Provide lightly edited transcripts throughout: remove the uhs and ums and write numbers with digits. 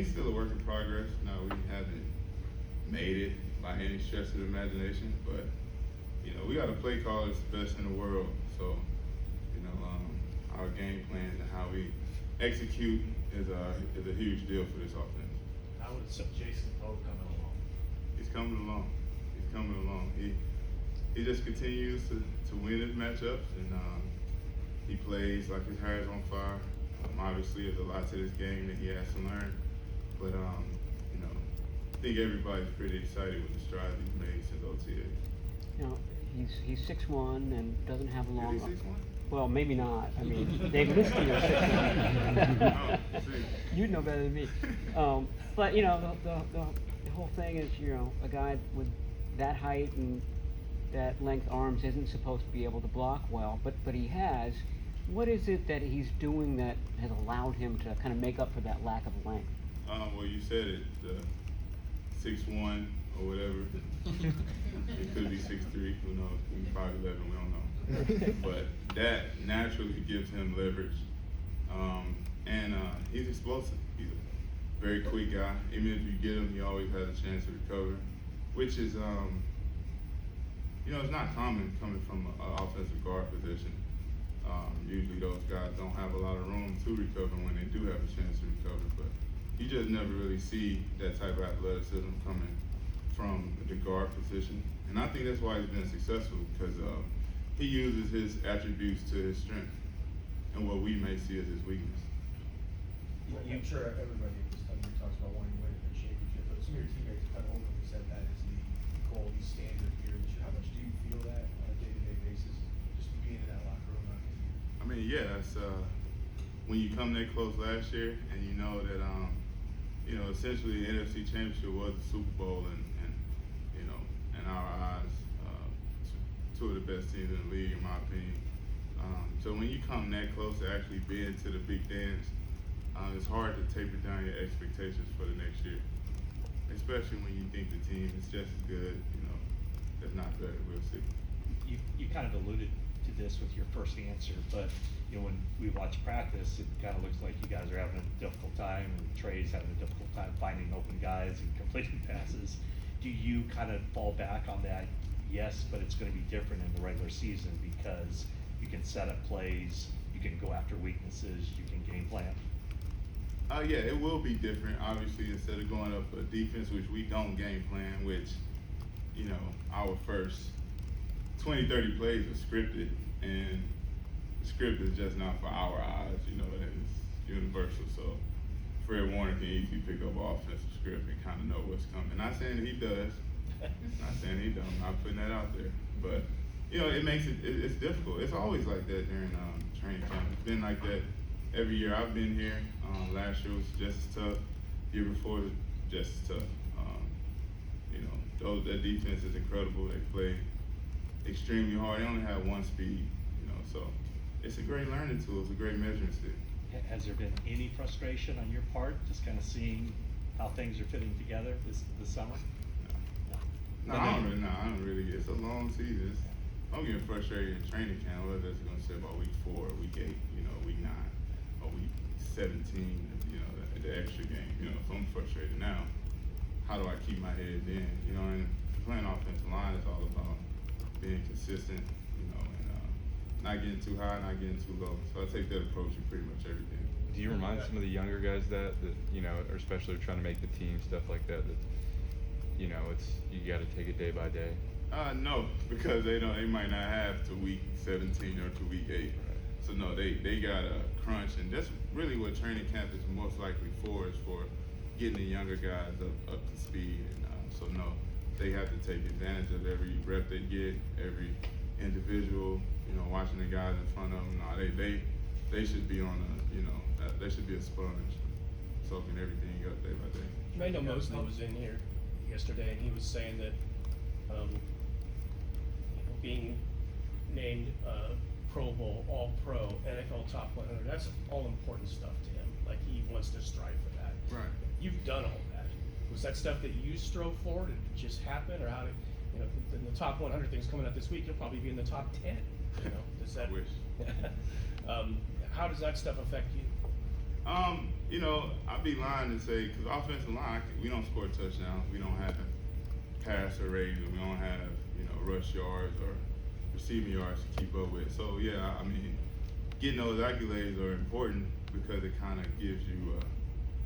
he's still a work in progress. No, we haven't made it by any stretch of the imagination, but you know, we got a play caller that's the best in the world. So, you know, our game plans and how we execute is a huge deal for this offense. How would Jason Poe coming along? He's coming along. He's coming along. He just continues to win his matchups, and he plays like his hair is on fire. Obviously, there's a lot to this game that he has to learn, but you know, I think everybody's pretty excited with the strides he's made since OTA. You know, he's 6'1" and doesn't have a long. Is he 6'1"? Well, maybe not. I mean, they've listed him as 6'1". You'd know better than me. But you know, the whole thing is, you know, a guy with that height and that length arms isn't supposed to be able to block well, but he has. What is it that he's doing that has allowed him to kind of make up for that lack of length? Well, you said it, 6'1" or whatever. It could be 6'3", who knows? Maybe 5'11", we don't know. But that naturally gives him leverage. And he's explosive. He's a very quick guy. Even if you get him, he always has a chance to recover, which is, you know, it's not common coming from an offensive guard position. Usually those guys don't have a lot of room to recover when they do have a chance to recover, but you just never really see that type of athleticism coming from the guard position. And I think that's why he's been successful, because he uses his attributes to his strength and what we may see as his weakness. I'm sure everybody at this time talks about wanting to win a championship, but some of your teammates have kind of openly said that is the goal, the standard here this year. How much do you feel that on a day-to-day basis, just being in that locker room? I mean, yeah, it's when you come that close last year and you know that you know, essentially the NFC Championship was the Super Bowl, and you know, in our eyes, two of the best teams in the league, in my opinion. So when you come that close to actually being to the big dance, it's hard to taper down your expectations for the next year, especially when you think the team is just as good, you know, if not better. We'll see. You kind of alluded to this with your first answer, but you know, when we watch practice, it kind of looks like you guys are having a difficult time, and Trey's having a difficult time finding open guys and completing passes. Do you kind of fall back on that? Yes, but it's going to be different in the regular season because you can set up plays, you can go after weaknesses, you can game plan. Yeah, it will be different. Obviously, instead of going up a defense, which we don't game plan, which, you know, our first 20, 30 plays are scripted, and the script is just not for our eyes, you know, it's universal. So Fred Warner can easily pick up an offensive script and kind of know what's coming. Not saying that he does, not saying he don't, I'm not putting that out there. But, you know, it makes it's difficult. It's always like that during training camp. It's been like that every year I've been here. Last year was just as tough. Year before, just as tough. You know, that defense is incredible. They play extremely hard. They only have one speed, you know, so it's a great learning tool. It's a great measuring stick. Has there been any frustration on your part, just kind of seeing how things are fitting together this summer? No, I don't really. It's a long season. I'm getting frustrated in training camp. Whether that's going to say about week 4, or week 8, you know, week 9, or week 17, you know, the extra game. You know, so I'm frustrated now. How do I keep my head in? You know, and playing offensive line is all about being consistent, you know, and not getting too high, not getting too low. So I take that approach in pretty much everything. Do you remind some of the younger guys that you know, or especially trying to make the team, stuff like that, that you know, you got to take it day by day? No, because they might not have to week 17 or to week 8. Right. So no, they got a crunch, and that's really what training camp is most likely for, is for getting the younger guys up to speed. And so no, they have to take advantage of every rep they get, every individual, you know, watching the guys in front of them. No, they should be on a, you know, they should be a sponge, soaking everything up day by day. I know Mosley was in here yesterday, and he was saying that you know, being named Pro Bowl, All-Pro, NFL Top 100, that's all important stuff to him. Like, he wants to strive for that. Right. You've done all that. Was that stuff that you strove for? Did it just happen, or how did, you know, the top 100 things coming out this week, you'll probably be in the top 10. You know, does that? I wish. How does that stuff affect you? You know, I'd be lying to say, because offensive line, we don't score touchdowns, we don't have passer ratings, we don't have, you know, rush yards or receiving yards to keep up with. So yeah, I mean, getting those accolades are important because it kind of gives you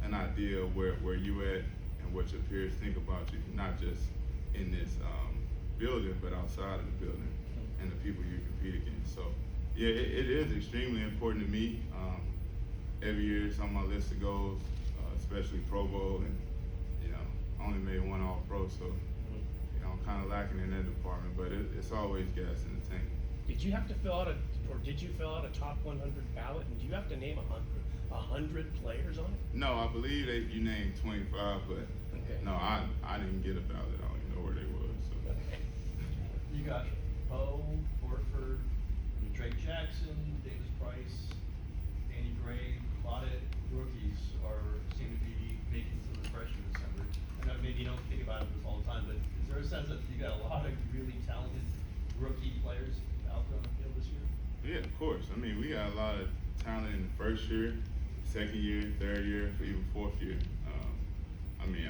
an idea of where you at and what your peers think about you, not just in this building, but outside of the building and the people you compete against. So yeah, it is extremely important to me. Every year it's on my list of goals, especially Pro Bowl, and you know, I only made one All-Pro, so you know, I'm kind of lacking in that department, but it's always gas in the tank. Did you have to fill out did you fill out a top 100 ballot, and do you have to name 100 players on it? No, I believe that you named 25, but Okay. no, I didn't get a ballot. I don't even know where they was. So. Okay. You got Poe, Horford, Drake Jackson, Davis Price, Danny Gray. A lot of rookies seem to be making some impression this summer. I know maybe you don't think about this all the time, but is there a sense that you got a lot of really talented rookie players out there on the field this year? Yeah, of course. I mean, we got a lot of talent in the first year, second year, third year, even fourth year. I mean,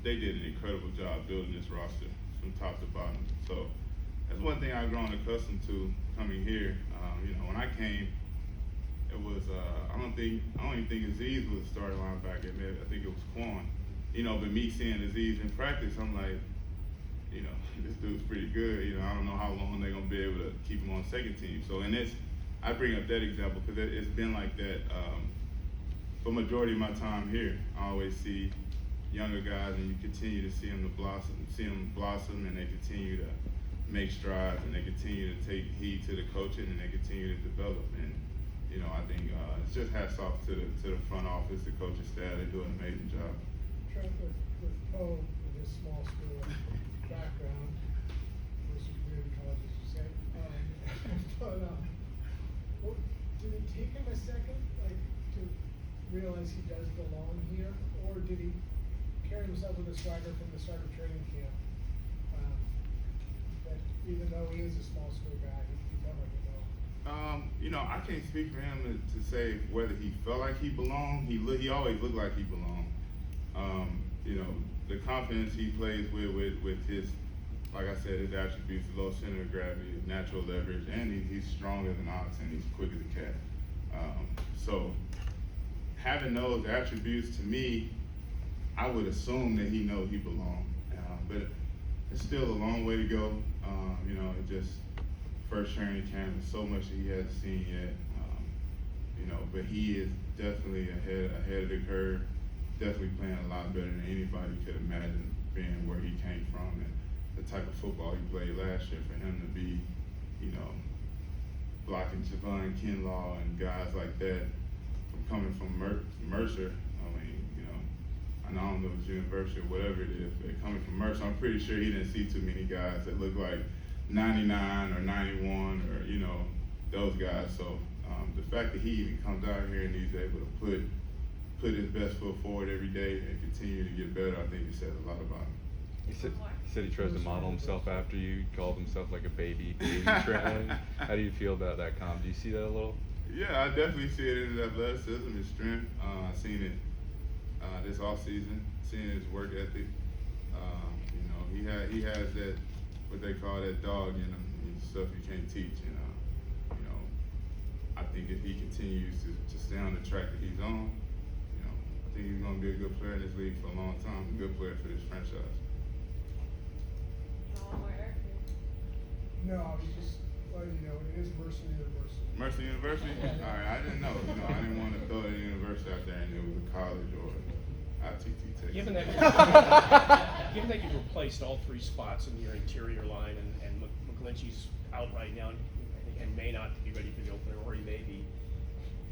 they did an incredible job building this roster from top to bottom. So that's one thing I've grown accustomed to coming here. You know, when I came, it was I don't even think Aziz was a starting linebacker. I think it was Quan. You know, but me seeing Aziz in practice, I'm like, you know, this dude's pretty good. You know, I don't know how long they're gonna be able to keep him on second team. So in this, I bring up that example because it's been like that for majority of my time here. I always see younger guys, and you continue to see them blossom, and they continue to make strides, and they continue to take heed to the coaching, and they continue to develop. And you know, I think it's just hats off to the front office, the coaching staff. They do an amazing job. Trent, with Poe, with his small school background, versus community college, as you say, but did it take him a second, like, to realize he does belong here, or did he carry himself with a swagger from the start of training camp? That even though he is a small school guy, he felt like he belonged. You know, I can't speak for him to say whether he felt like he belonged. He always looked like he belonged. You know, the confidence he plays with his, like I said, his attributes, low center of gravity, his natural leverage, and he's strong as an ox and he's quick as a cat. So having those attributes, to me, I would assume that he knows he belongs. But it's still a long way to go. You know, it just first training camp, there's so much that he hasn't seen yet. You know, but he is definitely ahead of the curve. Definitely playing a lot better than anybody could imagine, being where he came from and the type of football he played last year. For him to be, you know, blocking Javon Kinlaw and guys like that, from coming from Mercer. I mean, you know, I don't know if it's university or whatever it is, but coming from Mercer, I'm pretty sure he didn't see too many guys that look like 99 or 91 or, you know, those guys. So the fact that he even comes out here and he's able to put his best foot forward every day and continue to get better, I think it says a lot about him. He said he tries to model himself after you. He called himself like a baby Trent. How do you feel about that comment? Do you see that a little? Yeah, I definitely see it in his athleticism, his strength. I've seen it this off season, seeing his work ethic. You know, he has that, what they call that dog in him, stuff you can't teach. And you know, I think if he continues to stay on the track that he's on, you know, I think he's gonna be a good player in this league for a long time. A good player for this franchise. No, I was just letting you know, it is Mercer University. Mercer University? All right, I didn't know. You know, I didn't want to throw the university out there and it was a college or ITT Tech. Given that you've replaced all three spots in your interior line and McGlinchey's out right now and may not be ready for the opener, or he may be,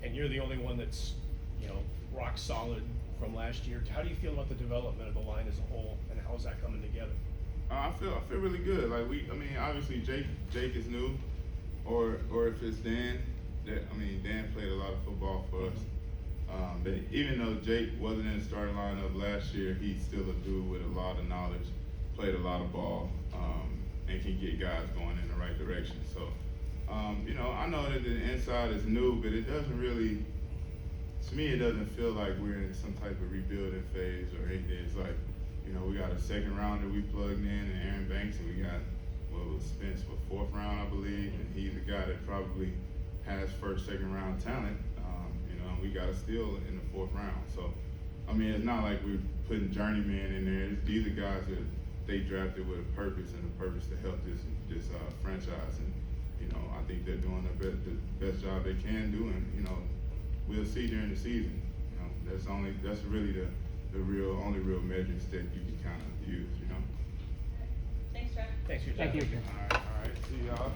and you're the only one that's, you know, rock solid from last year, how do you feel about the development of the line as a whole, and how's that coming together? I feel really good. Like I mean, obviously Jake is new, or if it's Dan, Dan played a lot of football for us. But even though Jake wasn't in the starting lineup last year, he's still a dude with a lot of knowledge, played a lot of ball, and can get guys going in the right direction. So, you know, I know that the inside is new, but it doesn't really to me, it doesn't feel like we're in some type of rebuilding phase or anything. It's like, you know, we got a second rounder we plugged in, and Aaron Banks, and we got, what was Spence, what, fourth round, I believe, and he's a guy that probably has first, second round talent. You know, and we got a steal in the fourth round. So, I mean, it's not like we're putting journeyman in there. These are guys that they drafted with a purpose and a purpose to help this franchise. And, you know, I think they're doing the best job they can do, and, you know, we'll see during the season. You know, that's really the only real measuring stick you can kind of use, you know. Thanks, Trent. Thanks for your time. Thank you. All right, see y'all.